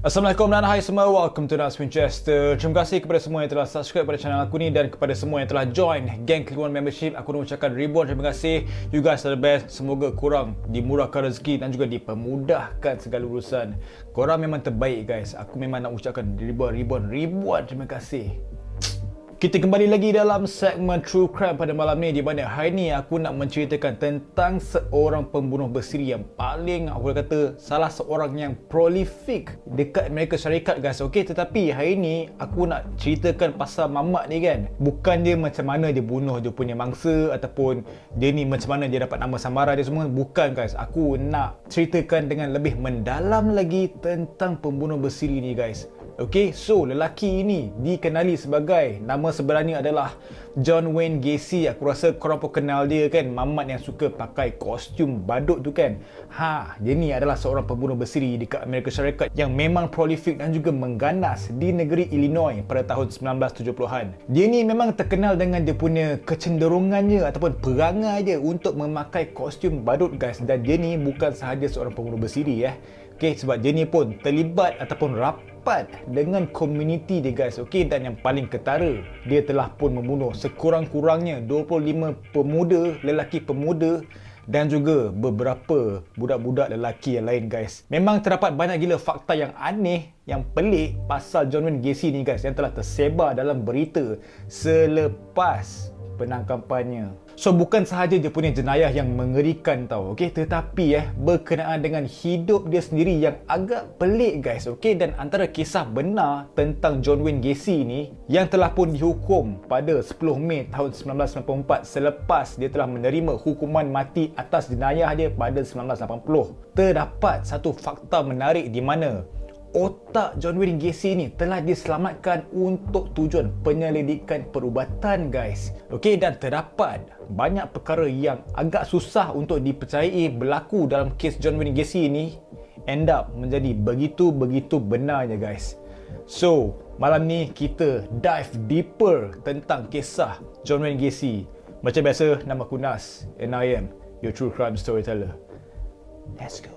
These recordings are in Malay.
Assalamualaikum dan hai semua, welcome to Nas Winchester. Terima kasih kepada semua yang telah subscribe pada channel aku ni dan kepada semua yang telah join geng Kliwon Membership. Aku nak ucapkan ribuan terima kasih. You guys are the best. Semoga korang dimurahkan rezeki dan juga dipermudahkan segala urusan. Korang memang terbaik guys. Aku memang nak ucapkan ribuan terima kasih. Kita kembali lagi dalam segmen True Crime pada malam ni, di mana hari ni aku nak menceritakan tentang seorang pembunuh bersiri yang paling, aku kata, salah seorang yang prolific dekat Amerika Syarikat guys. Okey, tetapi hari ni aku nak ceritakan pasal mamat ni kan. Bukan dia macam mana dia bunuh dia punya mangsa ataupun dia ni macam mana dia dapat nama samaran dia semua. Bukan guys. Aku nak ceritakan dengan lebih mendalam lagi tentang pembunuh bersiri ni guys. Okey, so lelaki ini dikenali sebagai, nama sebenarnya adalah John Wayne Gacy. Aku rasa korang pun kenal dia kan, mamat yang suka pakai kostum badut tu kan. Dia ni adalah seorang pembunuh bersiri dekat Amerika Syarikat yang memang prolific dan juga mengganas di negeri Illinois pada tahun 1970-an. Dia ni memang terkenal dengan dia punya kecenderungannya ataupun perangai dia untuk memakai kostum badut guys. Dan dia ni bukan sahaja seorang pembunuh bersiri Okey, sebab dia ni pun terlibat ataupun rapat dengan komuniti dia guys. Okey, dan yang paling ketara, dia telah pun membunuh sekurang-kurangnya 25 pemuda, lelaki pemuda dan juga beberapa budak-budak lelaki yang lain guys. Memang terdapat banyak gila fakta yang aneh, yang pelik pasal John Wayne Gacy ni guys, yang telah tersebar dalam berita selepas penangkapannya. So bukan sahaja dia punya jenayah yang mengerikan tau, okey, tetapi berkenaan dengan hidup dia sendiri yang agak pelik guys, okey. Dan antara kisah benar tentang John Wayne Gacy ni yang telah pun dihukum pada 10 Mei tahun 1994 selepas dia telah menerima hukuman mati atas jenayah dia pada 1980. Terdapat satu fakta menarik di mana otak John Wayne Gacy ni telah diselamatkan untuk tujuan penyelidikan perubatan guys. Okey, dan terdapat banyak perkara yang agak susah untuk dipercayai berlaku dalam kes John Wayne Gacy ni end up menjadi begitu benarnya guys. So, malam ni kita dive deeper tentang kisah John Wayne Gacy. Macam biasa, nama aku Nas and I am your true crime storyteller. Let's go.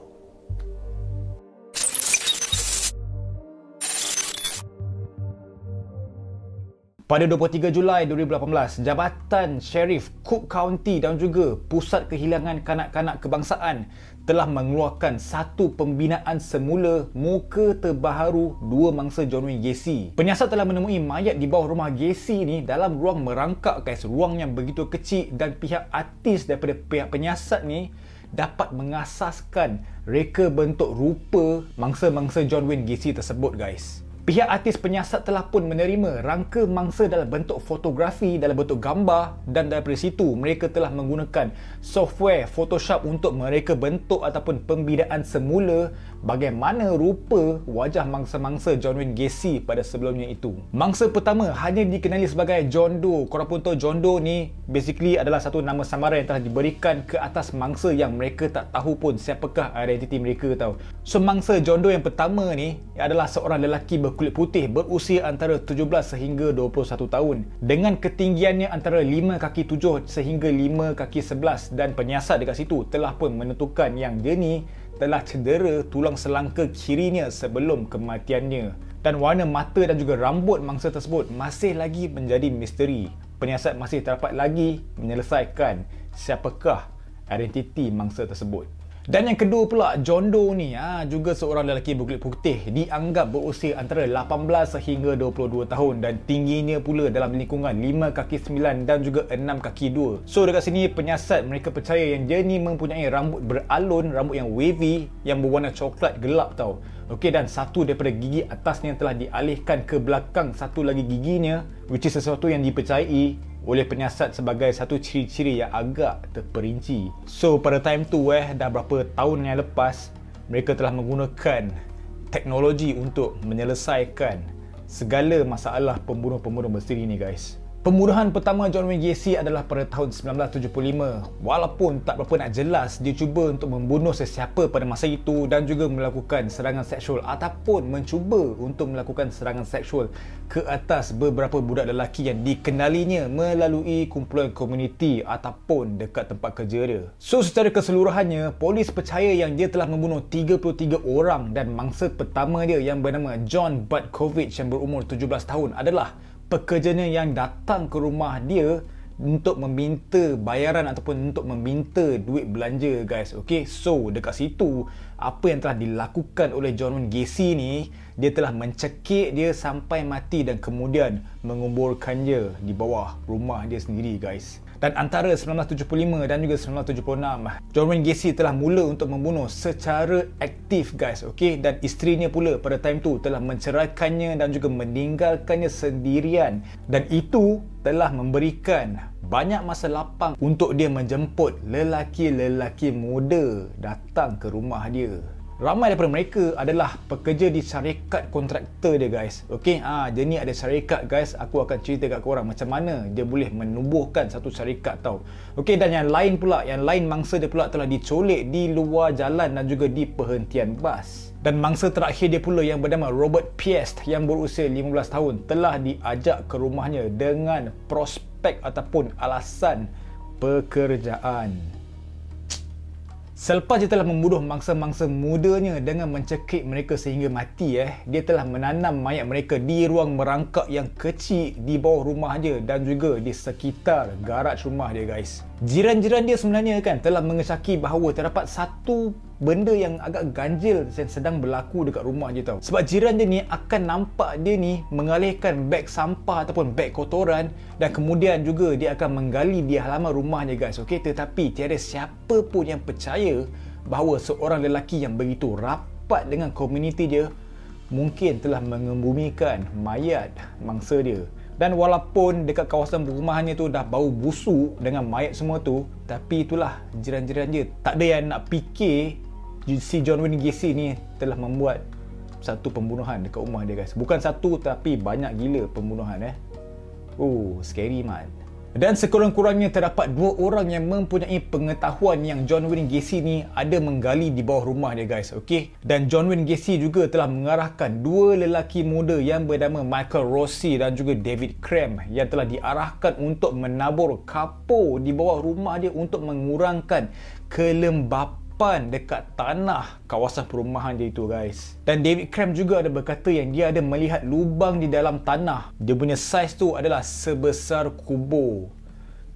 Pada 23 Julai 2018, Jabatan Sheriff Cook County dan juga Pusat Kehilangan Kanak-kanak Kebangsaan telah mengeluarkan satu pembinaan semula muka terbaharu dua mangsa John Wayne Gacy. Penyiasat telah menemui mayat di bawah rumah Gacy ni dalam ruang merangkak guys, ruang yang begitu kecil, dan pihak artis daripada pihak penyiasat ni dapat mengasaskan reka bentuk rupa mangsa-mangsa John Wayne Gacy tersebut guys. Pihak artis penyiasat telah pun menerima rangka mangsa dalam bentuk fotografi, dalam bentuk gambar, dan daripada situ mereka telah menggunakan software Photoshop untuk mereka bentuk ataupun pembinaan semula bagaimana rupa wajah mangsa-mangsa John Wayne Gacy pada sebelumnya itu. Mangsa pertama hanya dikenali sebagai John Doe. Korang pun tahu John Doe ni basically adalah satu nama samaran yang telah diberikan ke atas mangsa yang mereka tak tahu pun siapakah identiti mereka tau. So mangsa John Doe yang pertama ni adalah seorang lelaki berkulit putih berusia antara 17 sehingga 21 tahun dengan ketinggiannya antara 5 kaki 7 sehingga 5 kaki 11, dan penyiasat dekat situ telah pun menentukan yang dia ni telah cedera tulang selangka kirinya sebelum kematiannya, dan warna mata dan juga rambut mangsa tersebut masih lagi menjadi misteri. Penyiasat masih terdapat lagi menyelesaikan siapakah identiti mangsa tersebut. Dan yang kedua pula, John Doe ni juga seorang lelaki berkulit putih, dianggap berusia antara 18 sehingga 22 tahun dan tingginya pula dalam lingkungan 5 kaki 9 dan juga 6 kaki 2. So dekat sini penyiasat mereka percaya yang dia ni mempunyai rambut beralun, rambut yang wavy yang berwarna coklat gelap tau. Okey, dan satu daripada gigi atasnya telah dialihkan ke belakang satu lagi giginya, which is sesuatu yang dipercayai oleh penyiasat sebagai satu ciri-ciri yang agak terperinci. So pada time tu dah berapa tahun yang lepas, mereka telah menggunakan teknologi untuk menyelesaikan segala masalah pembunuh-pembunuh bersiri ni guys. Pembunuhan pertama John Wayne Gacy adalah pada tahun 1975. Walaupun tak berapa nak jelas, dia cuba untuk membunuh sesiapa pada masa itu dan juga melakukan serangan seksual ataupun mencuba untuk melakukan serangan seksual ke atas beberapa budak lelaki yang dikenalinya melalui kumpulan komuniti ataupun dekat tempat kerja dia. So secara keseluruhannya, polis percaya yang dia telah membunuh 33 orang dan mangsa pertama dia yang bernama John Butkovich yang berumur 17 tahun adalah pekerjanya yang datang ke rumah dia untuk meminta bayaran ataupun untuk meminta duit belanja, guys. Okay, so dekat situ apa yang telah dilakukan oleh John Wayne Gacy ni, dia telah mencekik dia sampai mati dan kemudian menguburkannya di bawah rumah dia sendiri, guys. Dan antara 1975 dan juga 1976, John Wayne Gacy telah mula untuk membunuh secara aktif, guys. Okay? Dan isterinya pula pada time tu telah menceraikannya dan juga meninggalkannya sendirian. Dan itu telah memberikan banyak masa lapang untuk dia menjemput lelaki-lelaki muda datang ke rumah dia. Ramai daripada mereka adalah pekerja di syarikat kontraktor dia, guys. Okey, dia ni ada syarikat, guys. Aku akan cerita kat korang macam mana dia boleh menubuhkan satu syarikat tau. Okey, dan yang lain mangsa dia pula telah diculik di luar jalan dan juga di perhentian bas. Dan mangsa terakhir dia pula yang bernama Robert Piest yang berusia 15 tahun telah diajak ke rumahnya dengan prospek ataupun alasan pekerjaan. Selepas dia telah membunuh mangsa-mangsa mudanya dengan mencekik mereka sehingga mati, dia telah menanam mayat mereka di ruang merangkak yang kecil di bawah rumah dia dan juga di sekitar garaj rumah dia, guys. Jiran-jiran dia sebenarnya kan telah mengesaki bahawa terdapat satu benda yang agak ganjil yang sedang berlaku dekat rumah dia tau. Sebab jiran dia ni akan nampak dia ni mengalihkan beg sampah ataupun beg kotoran dan kemudian juga dia akan menggali di halaman rumah dia, guys. Okey, tetapi tiada siapa pun yang percaya bahawa seorang lelaki yang begitu rapat dengan komuniti dia mungkin telah mengebumikan mayat mangsa dia. Dan walaupun dekat kawasan perumahannya tu dah bau busuk dengan mayat semua tu, tapi itulah jiran-jiran dia tak ada yang nak fikir si John Wayne Gacy ni telah membuat satu pembunuhan dekat rumah dia, guys. Bukan satu tapi banyak gila pembunuhan. Oh, scary man. Dan sekurang-kurangnya terdapat 2 orang yang mempunyai pengetahuan yang John Wayne Gacy ni ada menggali di bawah rumah dia, guys. Okey. Dan John Wayne Gacy juga telah mengarahkan 2 lelaki muda yang bernama Michael Rossi dan juga David Cram yang telah diarahkan untuk menabur kapur di bawah rumah dia untuk mengurangkan kelembapan dekat tanah kawasan perumahan dia itu, guys. Dan David Cram juga ada berkata yang dia ada melihat lubang di dalam tanah. Dia punya saiz tu adalah sebesar kubur.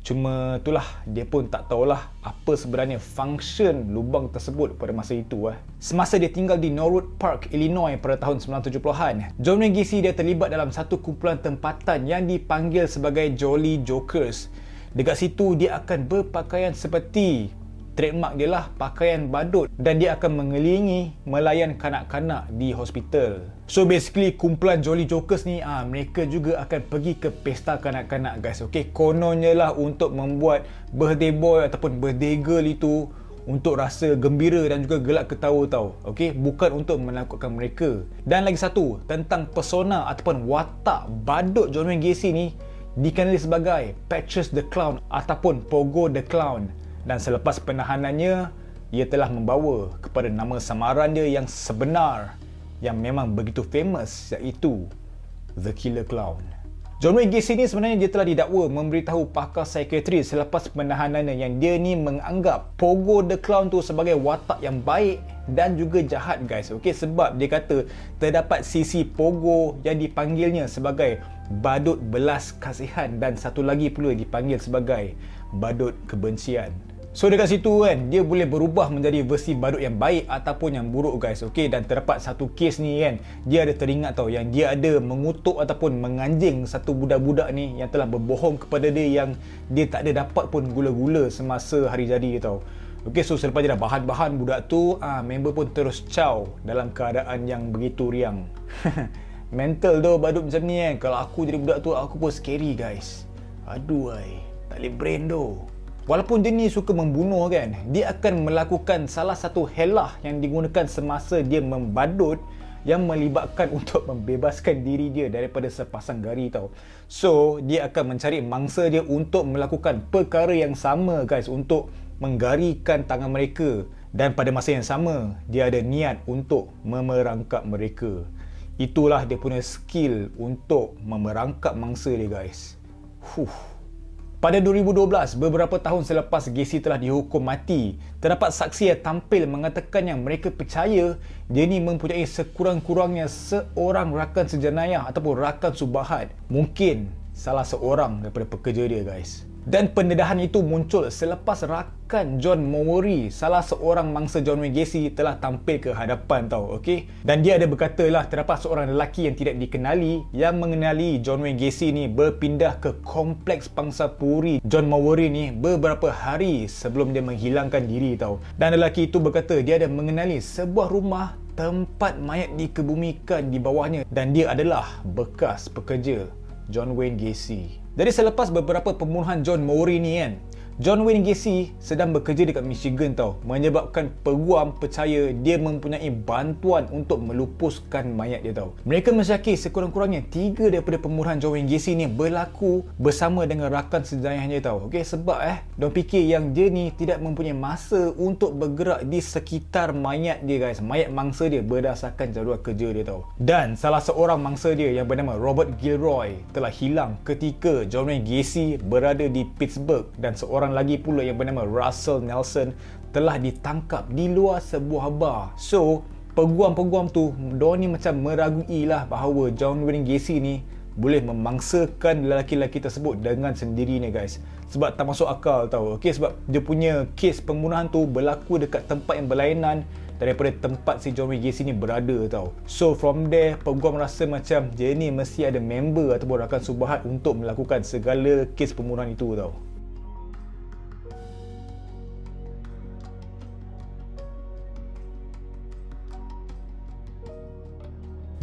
Cuma itulah, dia pun tak tahulah apa sebenarnya function lubang tersebut pada masa itu. Semasa dia tinggal di Norwood Park, Illinois pada tahun 1970-an, John Wayne Gacy dia terlibat dalam satu kumpulan tempatan yang dipanggil sebagai Jolly Jokers. Dekat situ dia akan berpakaian seperti trademark dia lah, pakaian badut, dan dia akan mengelilingi melayan kanak-kanak di hospital. So basically kumpulan Jolly Jokers ni mereka juga akan pergi ke pesta kanak-kanak, guys. Okay, kononnya lah untuk membuat birthday boy ataupun birthday girl itu untuk rasa gembira dan juga gelak ketawa tau. Okay, bukan untuk menakutkan mereka. Dan lagi satu, tentang persona ataupun watak badut John Wayne Gacy ni dikenali sebagai Patches the Clown ataupun Pogo the Clown. Dan selepas penahanannya, ia telah membawa kepada nama samaran dia yang sebenar yang memang begitu famous, iaitu The Killer Clown. John Wayne Gacy ni sebenarnya dia telah didakwa memberitahu pakar psikiatri selepas penahanannya yang dia ni menganggap Pogo the Clown tu sebagai watak yang baik dan juga jahat, guys. Okey, sebab dia kata terdapat sisi Pogo yang dipanggilnya sebagai badut belas kasihan dan satu lagi pula dipanggil sebagai badut kebencian. So dekat situ kan, dia boleh berubah menjadi versi badut yang baik ataupun yang buruk, guys. Okey, dan terdapat satu kes ni kan, dia ada teringat tau yang dia ada mengutuk ataupun menganjing satu budak-budak ni yang telah berbohong kepada dia yang dia tak ada dapat pun gula-gula semasa hari jadi dia tau. Okey, so selepas dia dah bahan-bahan budak tu, member pun terus caw dalam keadaan yang begitu riang. Mental tu badut macam ni kan. Kalau aku jadi budak tu, aku pun scary, guys. Aduh, tak boleh brain tu. Walaupun dia ni suka membunuh kan, dia akan melakukan salah satu helah yang digunakan semasa dia membadut yang melibatkan untuk membebaskan diri dia daripada sepasang gari tau. So, dia akan mencari mangsa dia untuk melakukan perkara yang sama guys, untuk menggarikan tangan mereka. Dan pada masa yang sama, dia ada niat untuk memerangkap mereka. Itulah dia punya skill untuk memerangkap mangsa dia guys. Pada 2012, beberapa tahun selepas Gacy telah dihukum mati, terdapat saksi yang tampil mengatakan yang mereka percaya dia ni mempunyai sekurang-kurangnya seorang rakan sejenayah ataupun rakan subahat. Mungkin salah seorang daripada pekerja dia guys. Dan pendedahan itu muncul selepas rakan John Mowry, salah seorang mangsa John Wayne Gacy, telah tampil ke hadapan tau, okey. Dan dia ada berkata lah, terdapat seorang lelaki yang tidak dikenali yang mengenali John Wayne Gacy ni berpindah ke kompleks pangsa puri John Mowry ni beberapa hari sebelum dia menghilangkan diri tau. Dan lelaki itu berkata dia ada mengenali sebuah rumah tempat mayat dikebumikan di bawahnya, dan dia adalah bekas pekerja John Wayne Gacy. Jadi selepas beberapa pembunuhan John Mowry ni kan, John Wayne Gacy sedang bekerja dekat Michigan tau, menyebabkan peguam percaya dia mempunyai bantuan untuk melupuskan mayat dia tau. Mereka mensyaki sekurang-kurangnya 3 daripada pembunuhan John Wayne Gacy ni berlaku bersama dengan rakan sejenayahnya tau. Okey, sebab diorang fikir yang dia ni tidak mempunyai masa untuk bergerak di sekitar mayat dia guys, mayat mangsa dia, berdasarkan jadual kerja dia tau. Dan salah seorang mangsa dia yang bernama Robert Gilroy telah hilang ketika John Wayne Gacy berada di Pittsburgh, dan seorang lagi pula yang bernama Russell Nelson telah ditangkap di luar sebuah bar. So, peguam-peguam tu, diorang ni macam meragui lah bahawa John Wayne Gacy ni boleh memangsakan lelaki-lelaki tersebut dengan sendirinya guys. Sebab tak masuk akal tau. Okay, sebab dia punya kes pembunuhan tu berlaku dekat tempat yang berlainan daripada tempat si John Wayne Gacy ni berada tau. So from there, peguam rasa macam dia ni mesti ada member ataupun rakan subahat untuk melakukan segala kes pembunuhan itu tau.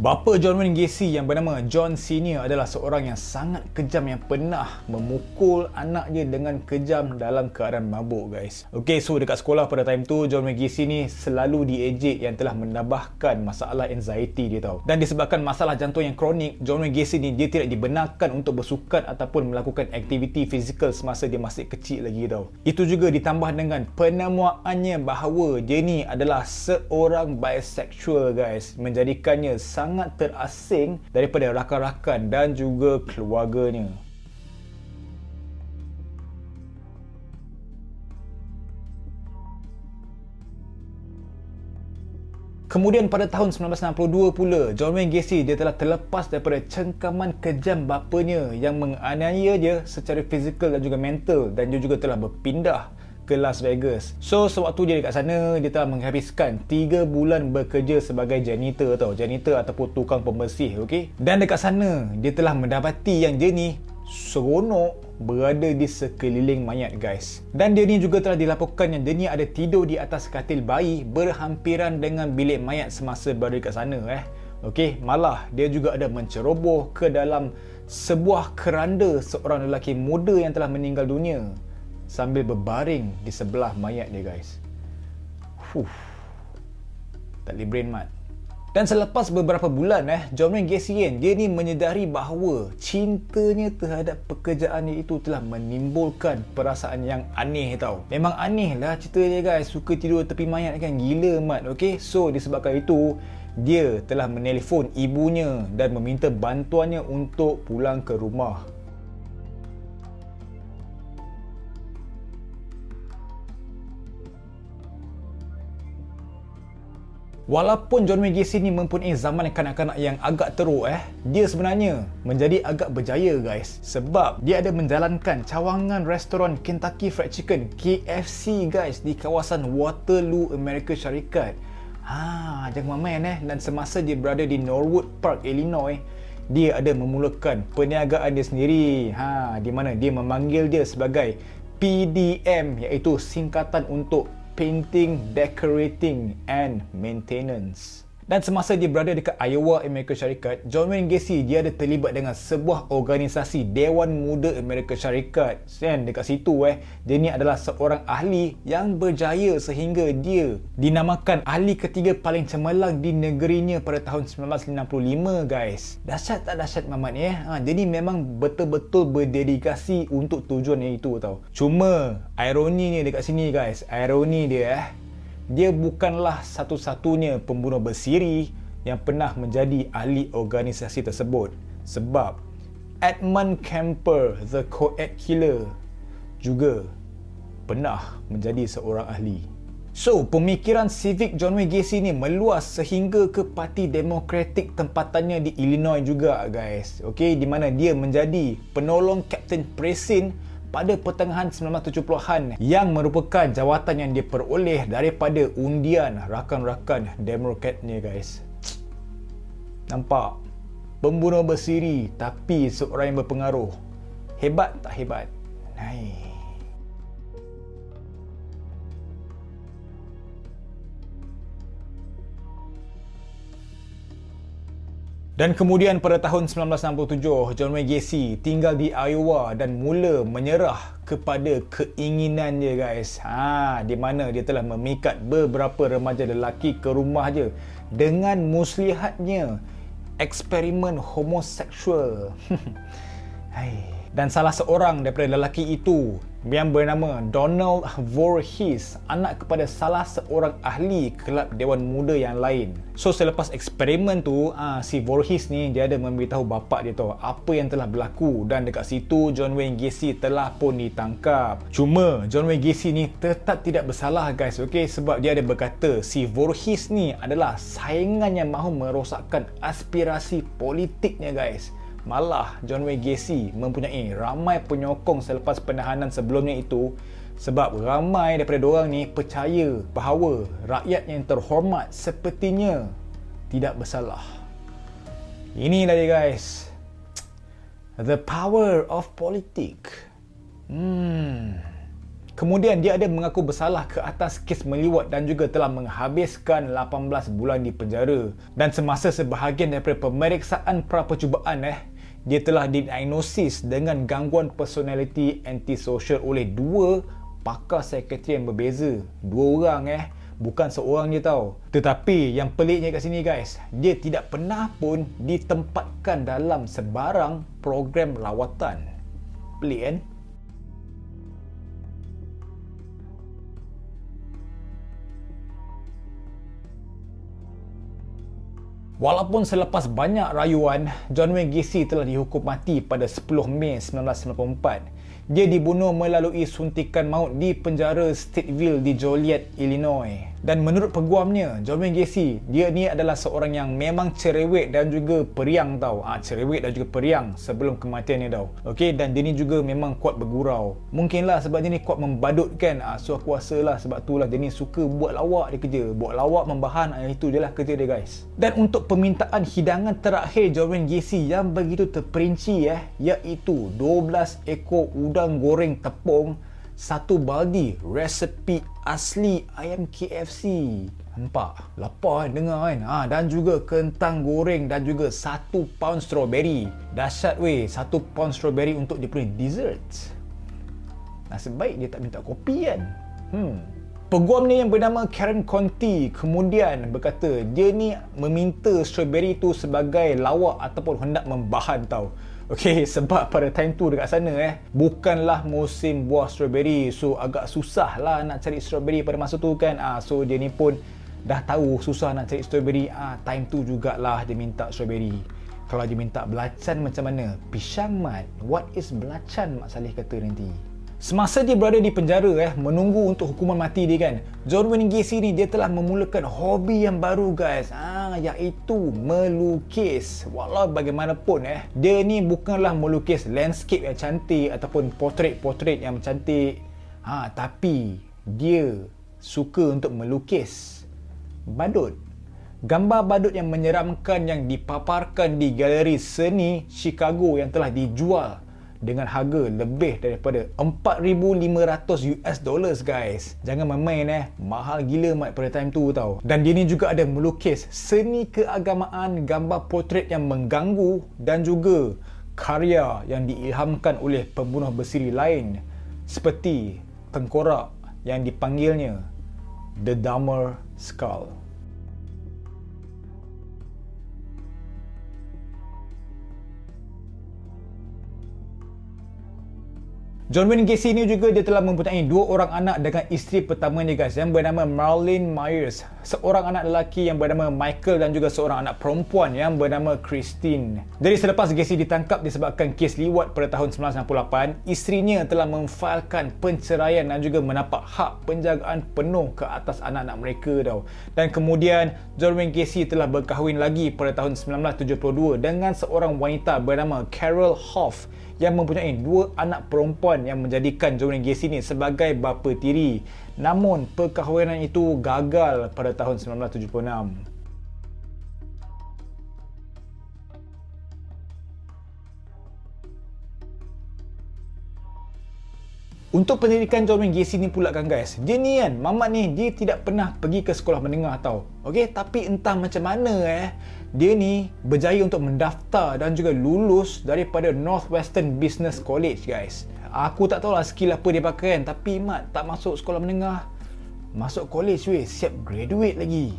Bapa John Wayne Gacy yang bernama John Senior adalah seorang yang sangat kejam yang pernah memukul anak dia dengan kejam dalam keadaan mabuk guys. Okay, so dekat sekolah pada time tu, John Wayne Gacy ni selalu diejek yang telah menambahkan masalah anxiety dia tau. Dan disebabkan masalah jantung yang kronik, John Wayne Gacy ni dia tidak dibenarkan untuk bersukan ataupun melakukan aktiviti fizikal semasa dia masih kecil lagi tau. Itu juga ditambah dengan penemuannya bahawa dia ni adalah seorang bisexual guys, menjadikannya sangat terasing daripada rakan-rakan dan juga keluarganya. Kemudian pada tahun 1962 pula, John Wayne Gacy dia telah terlepas daripada cengkaman kejam bapanya yang menganiaya dia secara fizikal dan juga mental, dan dia juga telah berpindah ke Las Vegas. So sewaktu dia dekat sana, dia telah menghabiskan 3 bulan bekerja sebagai janitor tau, janitor ataupun tukang pembersih, okey. Dan dekat sana dia telah mendapati yang dia ni seronok berada di sekeliling mayat guys. Dan dia ni juga telah dilaporkan yang dia ni ada tidur di atas katil bayi berhampiran dengan bilik mayat semasa berada dekat sana okey. Malah dia juga ada menceroboh ke dalam sebuah keranda seorang lelaki muda yang telah meninggal dunia sambil berbaring di sebelah mayat dia guys. Tak boleh brain mat. Dan selepas beberapa bulan John Wayne Gacy dia ni menyedari bahawa cintanya terhadap pekerjaannya itu telah menimbulkan perasaan yang aneh tau. Memang aneh lah cerita dia guys, suka tidur tepi mayat kan, gila mat, okey. So disebabkan itu, dia telah menelpon ibunya dan meminta bantuannya untuk pulang ke rumah. Walaupun John Wayne Gacy ni mempunyai zaman kanak-kanak yang agak teruk dia sebenarnya menjadi agak berjaya guys, sebab dia ada menjalankan cawangan restoran Kentucky Fried Chicken KFC guys di kawasan Waterloo, Amerika Syarikat. Jangan main dan semasa dia berada di Norwood Park, Illinois, dia ada memulakan perniagaan dia sendiri, di mana dia memanggil dia sebagai PDM, iaitu singkatan untuk Painting, Decorating and Maintenance. Dan semasa dia berada dekat Iowa, Amerika Syarikat, John Wayne Gacy dia ada terlibat dengan sebuah organisasi Dewan Muda Amerika Syarikat. Dan dekat situ dia ni adalah seorang ahli yang berjaya sehingga dia dinamakan ahli ketiga paling cemerlang di negerinya pada tahun 1965 guys. Dahsyat tak dahsyat Mamat ni dia ni memang betul-betul berdedikasi untuk tujuan yang itu tau. Cuma ironi ni dekat sini guys, ironi dia dia bukanlah satu-satunya pembunuh bersiri yang pernah menjadi ahli organisasi tersebut. Sebab Edmund Kemper, the co-ed killer, juga pernah menjadi seorang ahli. So, pemikiran civic John Wayne Gacy ni meluas sehingga ke Parti Demokratik tempatannya di Illinois juga guys. Okey, di mana dia menjadi penolong Kapten Presin pada pertengahan 1970-an yang merupakan jawatan yang dia peroleh daripada undian rakan-rakan Demokratnya guys. Nampak? Pembunuh bersiri tapi seorang yang berpengaruh. Hebat tak hebat? Hai. Dan kemudian pada tahun 1967, John Wayne Gacy tinggal di Iowa dan mula menyerah kepada keinginannya guys. Di mana dia telah memikat beberapa remaja lelaki ke rumah dia dengan muslihatnya eksperimen homoseksual. Dan salah seorang daripada lelaki itu yang bernama Donald Voorhees, anak kepada salah seorang ahli kelab Dewan Muda yang lain. So selepas eksperimen tu, si Voorhees ni dia ada memberitahu bapa dia tahu apa yang telah berlaku, dan dekat situ John Wayne Gacy telah pun ditangkap. Cuma John Wayne Gacy ni tetap tidak bersalah guys, okey, sebab dia ada berkata si Voorhees ni adalah saingan yang mahu merosakkan aspirasi politiknya guys. Malah John Wayne Gacy mempunyai ramai penyokong selepas penahanan sebelumnya itu, sebab ramai daripada diorang ni percaya bahawa rakyat yang terhormat sepertinya tidak bersalah. Inilah dia guys, the power of politik. Kemudian dia ada mengaku bersalah ke atas kes meliwat dan juga telah menghabiskan 18 bulan di penjara. Dan semasa sebahagian daripada pemeriksaan pra-percubaan dia telah didiagnosis dengan gangguan personality antisocial oleh dua pakar psikiatri yang berbeza. Dua orang bukan seorang je tau. Tetapi yang peliknya kat sini guys, dia tidak pernah pun ditempatkan dalam sebarang program rawatan. Pelik kan? Walaupun selepas banyak rayuan, John Wayne Gacy telah dihukum mati pada 10 Mei 1994. Dia dibunuh melalui suntikan maut di penjara Stateville di Joliet, Illinois. Dan menurut peguamnya, John Wayne Gacy, dia ni adalah seorang yang memang cerewet dan juga periang tau. Cerewet dan juga periang sebelum kematiannya tau. Okey, dan dia ni juga memang kuat bergurau. Mungkinlah sebab dia ni kuat membadut kan. So aku rasa lah sebab tu lah dia ni suka buat lawak dia kerja. Buat lawak, membahan, itu je lah kerja dia guys. Dan untuk permintaan hidangan terakhir John Wayne Gacy yang begitu terperinci iaitu 12 ekor udang goreng tepung, satu baldi resepi asli ayam KFC. Nampak? Lapar dengar kan? Dan juga kentang goreng dan juga 1 pound strawberry. Dahsyat weh, 1 pound strawberry untuk dia punya dessert. Nasib baik dia tak minta kopi kan? Peguamnya yang bernama Karen Conti kemudian berkata dia ni meminta strawberry tu sebagai lawak ataupun hendak membahan tau. Okey, sebab pada time tu dekat sana bukanlah musim buah strawberry. So agak susah lah nak cari strawberry pada masa tu kan. So dia ni pun dah tahu susah nak cari strawberry. Time tu jugalah dia minta strawberry. Kalau dia minta belacan macam mana? Pisang mat. What is belacan, Mak Saleh kata nanti. Semasa dia berada di penjara menunggu untuk hukuman mati dia kan, John Wayne Gacy ni dia telah memulakan hobi yang baru guys, iaitu melukis. Walau bagaimanapun dia ni bukanlah melukis landscape yang cantik ataupun portrait yang cantik, tapi dia suka untuk melukis badut. Gambar badut yang menyeramkan yang dipaparkan di galeri seni Chicago yang telah dijual dengan harga lebih daripada 4,500 US dollars guys. Jangan main-main mahal gila mat pada time tu tau. Dan dia ni juga ada melukis seni keagamaan, gambar portret yang mengganggu dan juga karya yang diilhamkan oleh pembunuh bersiri lain seperti tengkorak yang dipanggilnya The Dahmer Skull. John Wayne Gacy ni juga dia telah mempunyai 2 orang anak dengan isteri pertamanya guys, yang bernama Marlene Myers, seorang anak lelaki yang bernama Michael dan juga seorang anak perempuan yang bernama Christine. Jadi selepas Gacy ditangkap disebabkan kes liwat pada tahun 1998, isterinya telah memfailkan penceraian dan juga mendapat hak penjagaan penuh ke atas anak-anak mereka tau. Dan kemudian John Wayne Gacy telah berkahwin lagi pada tahun 1972 dengan seorang wanita bernama Carol Hoff yang mempunyai 2 anak perempuan yang menjadikan John Wayne Gacy ni sebagai bapa tiri. Namun perkahwinan itu gagal pada tahun 1976. Untuk pendidikan John Wayne Gacy ni pula kan guys, dia ni kan, mamat ni dia tidak pernah pergi ke sekolah menengah tau. Okey, tapi entah macam mana dia ni berjaya untuk mendaftar dan juga lulus daripada Northwestern Business College guys. Aku tak tahulah skill apa dia pakai kan, tapi mat tak masuk sekolah menengah, masuk college weh, siap graduate lagi.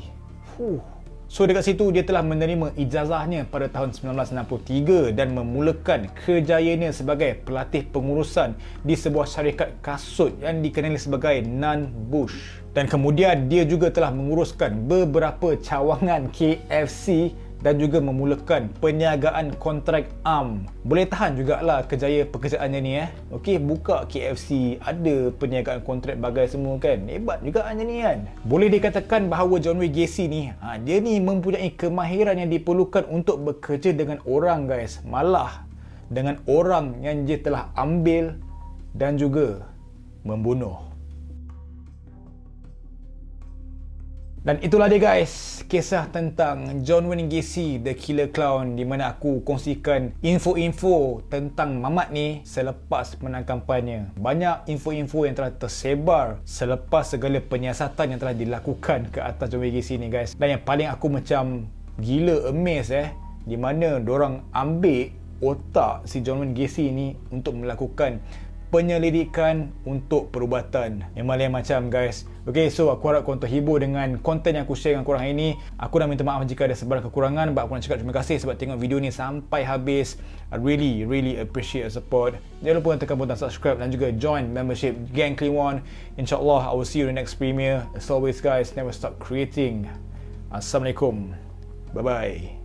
So dekat situ dia telah menerima ijazahnya pada tahun 1963 dan memulakan kerjayanya sebagai pelatih pengurusan di sebuah syarikat kasut yang dikenali sebagai Nunn Bush. Dan kemudian dia juga telah menguruskan beberapa cawangan KFC dan juga memulakan perniagaan kontrak am. Boleh tahan jugalah kejaya pekerjaannya ni Okey, buka KFC, ada perniagaan kontrak bagai semua kan. Hebat juga hanya ni kan. Boleh dikatakan bahawa John Wayne Gacy ni, dia ni mempunyai kemahiran yang diperlukan untuk bekerja dengan orang guys. Malah dengan orang yang dia telah ambil dan juga membunuh. Dan itulah dia guys, kisah tentang John Wayne Gacy, The Killer Clown, di mana aku kongsikan info-info tentang mamat ni selepas penangkapannya. Banyak info-info yang telah tersebar selepas segala penyiasatan yang telah dilakukan ke atas John Wayne Gacy ni guys. Dan yang paling aku macam gila amazed di mana dorang ambil otak si John Wayne Gacy ni untuk melakukan penyelidikan untuk perubatan. Memang lain macam guys. Okay, so aku harap korang terhibur dengan konten yang aku share dengan korang hari ni. Aku dah minta maaf jika ada sebarang kekurangan. Aku nak cakap terima kasih sebab tengok video ni sampai habis. I really appreciate the support. Jangan lupa tekan butang subscribe dan juga join membership Gang Kliwon. InsyaAllah I will see you in the next premiere. As always guys, never stop creating. Assalamualaikum. Bye bye.